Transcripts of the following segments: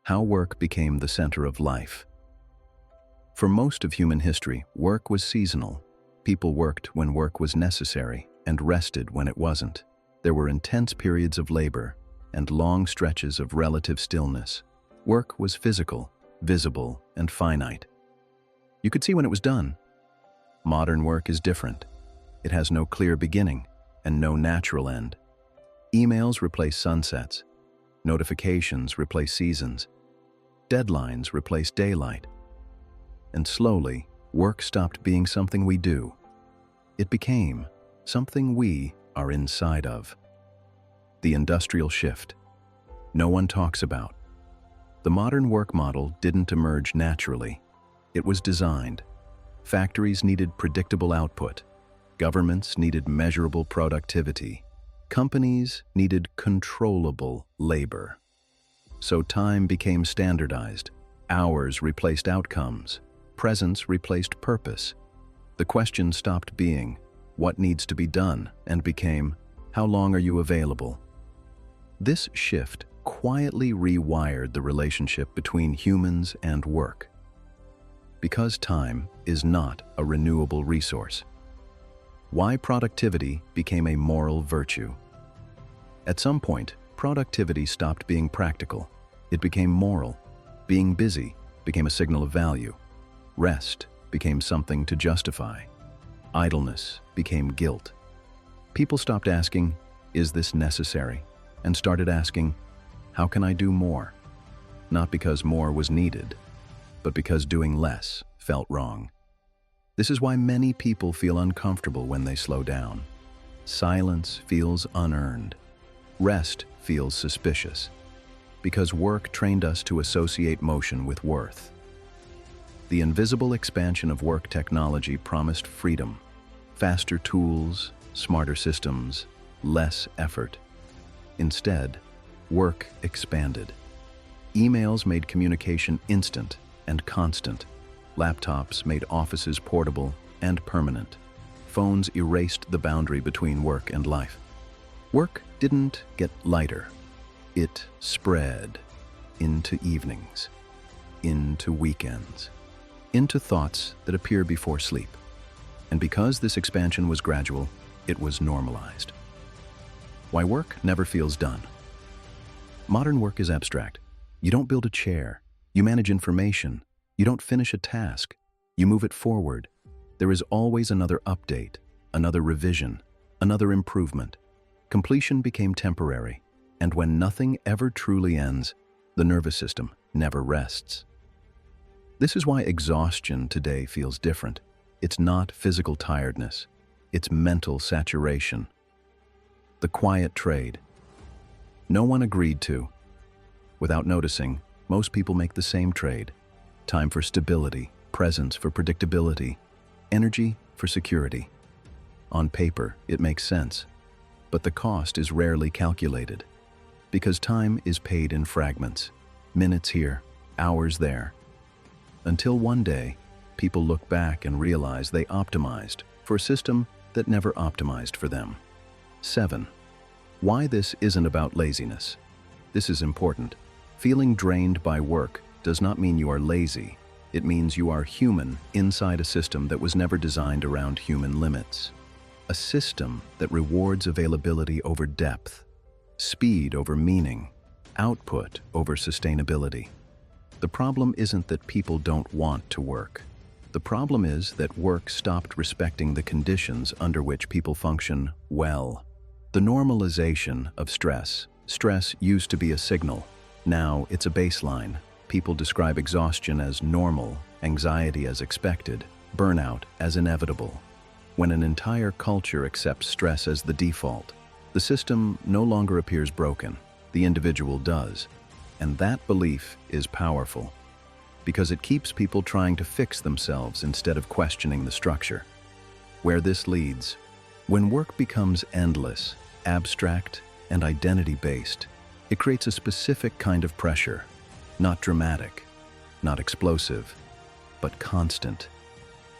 How work became the center of life. For most of human history, work was seasonal. People worked when work was necessary and rested when it wasn't. There were intense periods of labor and long stretches of relative stillness. Work was physical, visible, and finite. You could see when it was done. Modern work is different. It has no clear beginning and no natural end. Emails replace sunsets. Notifications replace seasons. Deadlines replace daylight. And slowly, work stopped being something we do. It became something we are inside of. The industrial shift. No one talks about. The modern work model didn't emerge naturally. It was designed. Factories needed predictable output. Governments needed measurable productivity. Companies needed controllable labor. So time became standardized. Hours replaced outcomes. Presence replaced purpose. The question stopped being, what needs to be done, and became, how long are you available? This shift quietly rewired the relationship between humans and work. Because time is not a renewable resource. Why productivity became a moral virtue. At some point, productivity stopped being practical. It became moral. Being busy became a signal of value. Rest became something to justify. Idleness became guilt. People stopped asking, is this necessary? And started asking, how can I do more? Not because more was needed, but because doing less felt wrong. This is why many people feel uncomfortable when they slow down. Silence feels unearned. Rest feels suspicious. Because work trained us to associate motion with worth. The invisible expansion of work technology promised freedom, faster tools, smarter systems, less effort. Instead, work expanded. Emails made communication instant and constant. Laptops made offices portable and permanent. Phones erased the boundary between work and life. Work didn't get lighter. It spread into evenings, into weekends, into thoughts that appear before sleep. And because this expansion was gradual, it was normalized. Why work never feels done. Modern work is abstract. You don't build a chair. You manage information. You don't finish a task. You move it forward. There is always another update, another revision, another improvement. Completion became temporary, and when nothing ever truly ends, the nervous system never rests. This is why exhaustion today feels different. It's not physical tiredness. It's mental saturation. The quiet trade. No one agreed to. Without noticing, most people make the same trade. Time for stability, presence for predictability, energy for security. On paper, it makes sense, but the cost is rarely calculated. Because time is paid in fragments, minutes here, hours there. Until one day, people look back and realize they optimized for a system that never optimized for them. 7. Why this isn't about laziness. This is important. Feeling drained by work does not mean you are lazy. It means you are human inside a system that was never designed around human limits. A system that rewards availability over depth, speed over meaning, output over sustainability. The problem isn't that people don't want to work. The problem is that work stopped respecting the conditions under which people function well. The normalization of stress. Stress used to be a signal. Now it's a baseline. People describe exhaustion as normal, anxiety as expected, burnout as inevitable. When an entire culture accepts stress as the default, the system no longer appears broken. The individual does. And that belief is powerful because it keeps people trying to fix themselves instead of questioning the structure. Where this leads, when work becomes endless, abstract, and identity-based, it creates a specific kind of pressure, not dramatic, not explosive, but constant.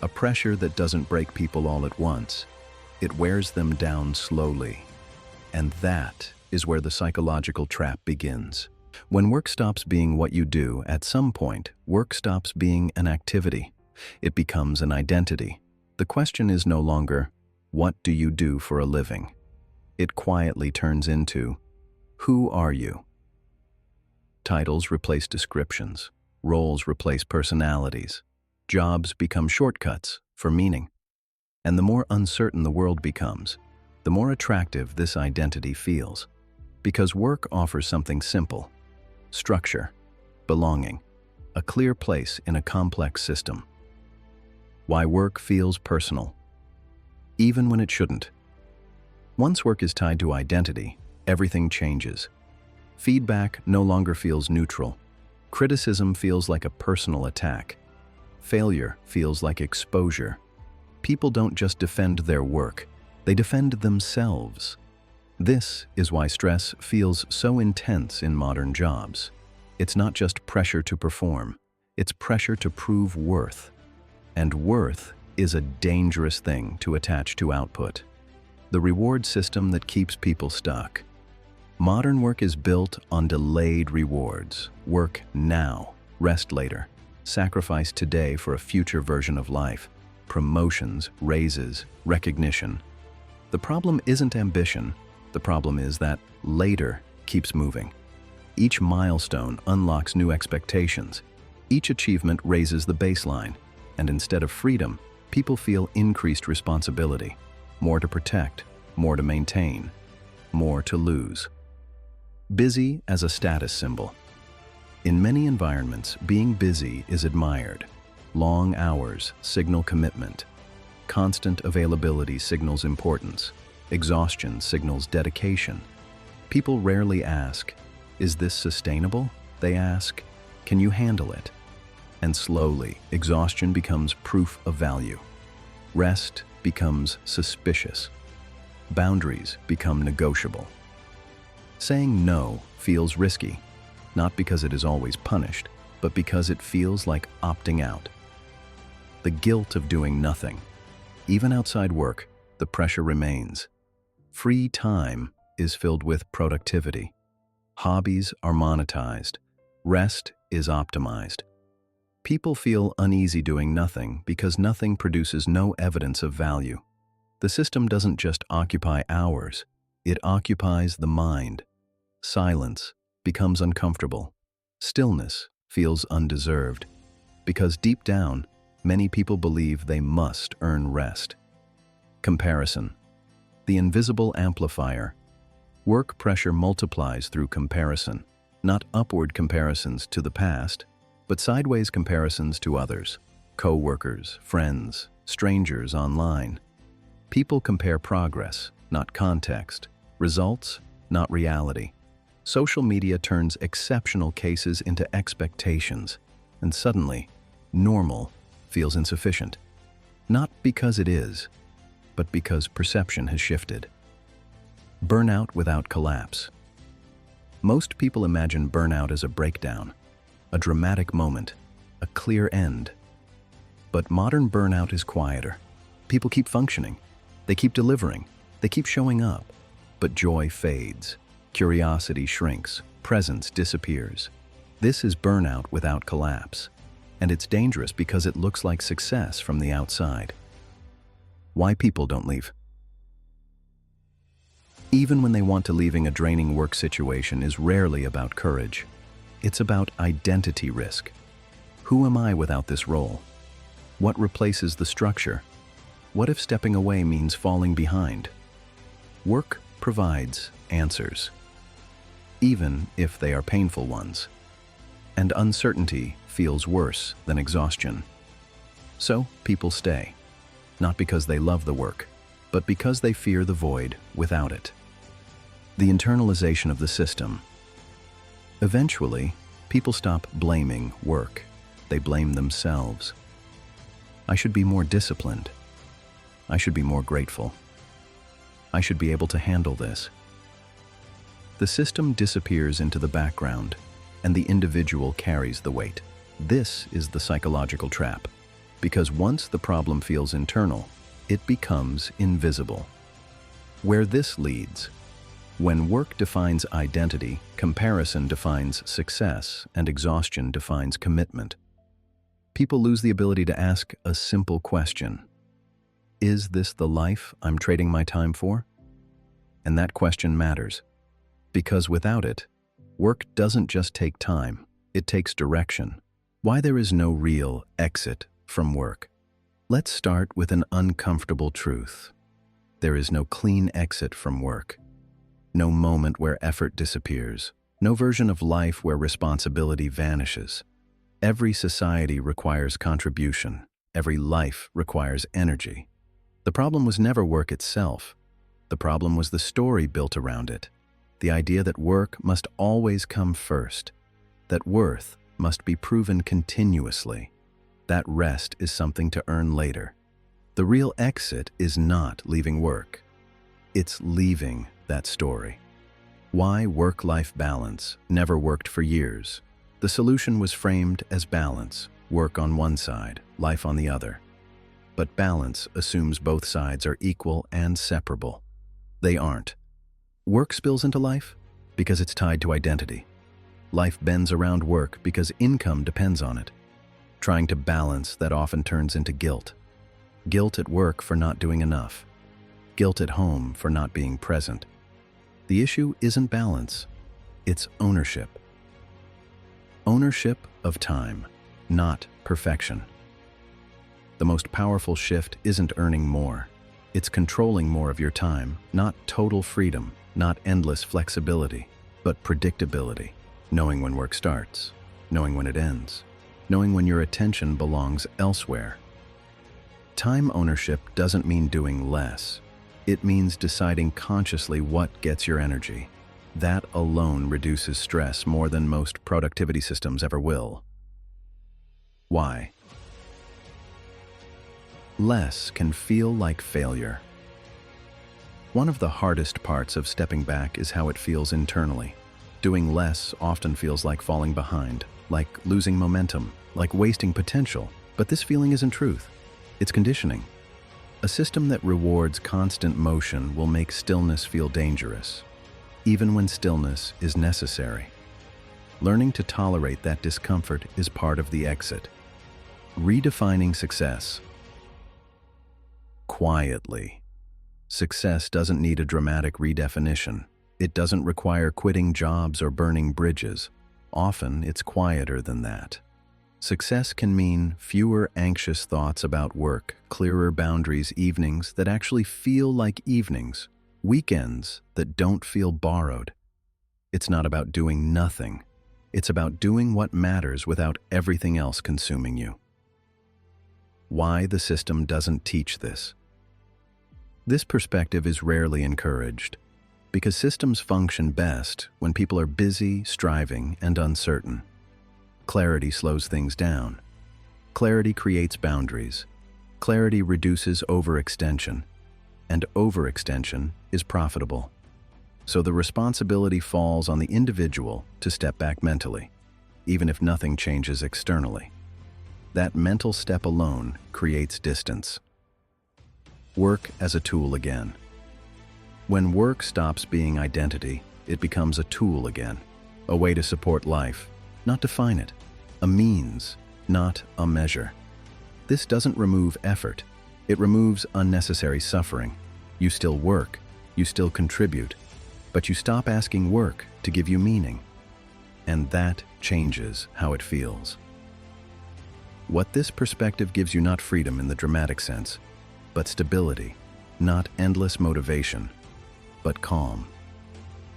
A pressure that doesn't break people all at once. It wears them down slowly. And that is where the psychological trap begins. When work stops being what you do, at some point, work stops being an activity. It becomes an identity. The question is no longer, what do you do for a living? It quietly turns into, who are you? Titles replace descriptions. Roles replace personalities. Jobs become shortcuts for meaning. And the more uncertain the world becomes, the more attractive this identity feels. Because work offers something simple: structure, belonging, a clear place in a complex system. Why work feels personal, even when it shouldn't. Once work is tied to identity, everything changes. Feedback no longer feels neutral. Criticism feels like a personal attack. Failure feels like exposure. People don't just defend their work, they defend themselves. This is why stress feels so intense in modern jobs. It's not just pressure to perform, it's pressure to prove worth. And worth is a dangerous thing to attach to output. The reward system that keeps people stuck. Modern work is built on delayed rewards. Work now, rest later. Sacrifice today for a future version of life. Promotions, raises, recognition. The problem isn't ambition. The problem is that later keeps moving. Each milestone unlocks new expectations. Each achievement raises the baseline. And instead of freedom, people feel increased responsibility. More to protect, more to maintain, more to lose. Busy as a status symbol. In many environments, being busy is admired. Long hours signal commitment. Constant availability signals importance. Exhaustion signals dedication. People rarely ask, "Is this sustainable?" They ask, "Can you handle it?" And slowly, exhaustion becomes proof of value. Rest becomes suspicious. Boundaries become negotiable. Saying no feels risky, not because it is always punished, but because it feels like opting out. The guilt of doing nothing. Even outside work, the pressure remains. Free time is filled with productivity. Hobbies are monetized. Rest is optimized. People feel uneasy doing nothing because nothing produces no evidence of value. The system doesn't just occupy hours, it occupies the mind. Silence becomes uncomfortable. Stillness feels undeserved. Because deep down, many people believe they must earn rest. Comparison. The invisible amplifier. Work pressure multiplies through comparison, not upward comparisons to the past, but sideways comparisons to others, co-workers, friends, strangers online. People compare progress, not context, results, not reality. Social media turns exceptional cases into expectations, and suddenly, normal feels insufficient. Not because it is, but because perception has shifted. Burnout without collapse. Most people imagine burnout as a breakdown, a dramatic moment, a clear end. But modern burnout is quieter. People keep functioning. They keep delivering. They keep showing up. But joy fades. Curiosity shrinks. Presence disappears. This is burnout without collapse. And it's dangerous because it looks like success from the outside. Why people don't leave. Even when they want to, leaving a draining work situation is rarely about courage. It's about identity risk. Who am I without this role? What replaces the structure? What if stepping away means falling behind? Work provides answers, even if they are painful ones. And uncertainty feels worse than exhaustion. So people stay, not because they love the work, but because they fear the void without it. The internalization of the system. Eventually, people stop blaming work. They blame themselves. I should be more disciplined. I should be more grateful. I should be able to handle this. The system disappears into the background, and the individual carries the weight. This is the psychological trap, because once the problem feels internal, it becomes invisible. Where this leads. When work defines identity, comparison defines success, and exhaustion defines commitment. People lose the ability to ask a simple question. Is this the life I'm trading my time for? And that question matters, because without it, work doesn't just take time, it takes direction. Why there is no real exit from work. Let's start with an uncomfortable truth. There is no clean exit from work. No moment where effort disappears. No version of life where responsibility vanishes. Every society requires contribution. Every life requires energy. The problem was never work itself. The problem was the story built around it. The idea that work must always come first. That worth must be proven continuously. That rest is something to earn later. The real exit is not leaving work. It's leaving that story. Why work-life balance never worked for years? The solution was framed as balance, work on one side, life on the other. But balance assumes both sides are equal and separable. They aren't. Work spills into life because it's tied to identity. Life bends around work because income depends on it. Trying to balance that often turns into guilt. Guilt at work for not doing enough. Guilt at home for not being present. The issue isn't balance, it's ownership. Ownership of time, not perfection. The most powerful shift isn't earning more. It's controlling more of your time, not total freedom, not endless flexibility, but predictability. Knowing when work starts, knowing when it ends, knowing when your attention belongs elsewhere. Time ownership doesn't mean doing less. It means deciding consciously what gets your energy. That alone reduces stress more than most productivity systems ever will. Why? Less can feel like failure. One of the hardest parts of stepping back is how it feels internally. Doing less often feels like falling behind, like losing momentum, like wasting potential. But this feeling isn't truth. It's conditioning. A system that rewards constant motion will make stillness feel dangerous, even when stillness is necessary. Learning to tolerate that discomfort is part of the exit. Redefining success. Quietly. Success doesn't need a dramatic redefinition. It doesn't require quitting jobs or burning bridges. Often, it's quieter than that. Success can mean fewer anxious thoughts about work, clearer boundaries, evenings that actually feel like evenings, weekends that don't feel borrowed. It's not about doing nothing. It's about doing what matters without everything else consuming you. Why the system doesn't teach this. This perspective is rarely encouraged, because systems function best when people are busy, striving, and uncertain. Clarity slows things down. Clarity creates boundaries. Clarity reduces overextension. And overextension is profitable. So the responsibility falls on the individual to step back mentally, even if nothing changes externally. That mental step alone creates distance. Work as a tool again. When work stops being identity, it becomes a tool again, a way to support life, not define it, a means, not a measure. This doesn't remove effort. It removes unnecessary suffering. You still work, you still contribute, but you stop asking work to give you meaning. And that changes how it feels. What this perspective gives you, not freedom in the dramatic sense, but stability, not endless motivation, but calm.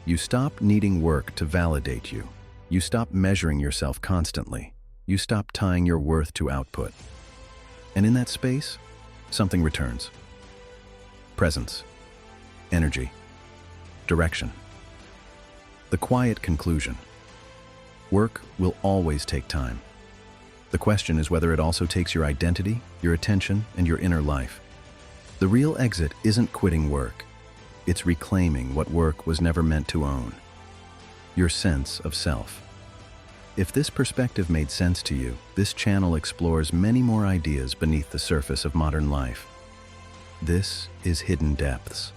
You stop needing work to validate you. You stop measuring yourself constantly. You stop tying your worth to output. And in that space, something returns. Presence, energy, direction. The quiet conclusion. Work will always take time. The question is whether it also takes your identity, your attention, and your inner life. The real exit isn't quitting work. It's reclaiming what work was never meant to own. Your sense of self. If this perspective made sense to you, this channel explores many more ideas beneath the surface of modern life. This is Hidden Depths.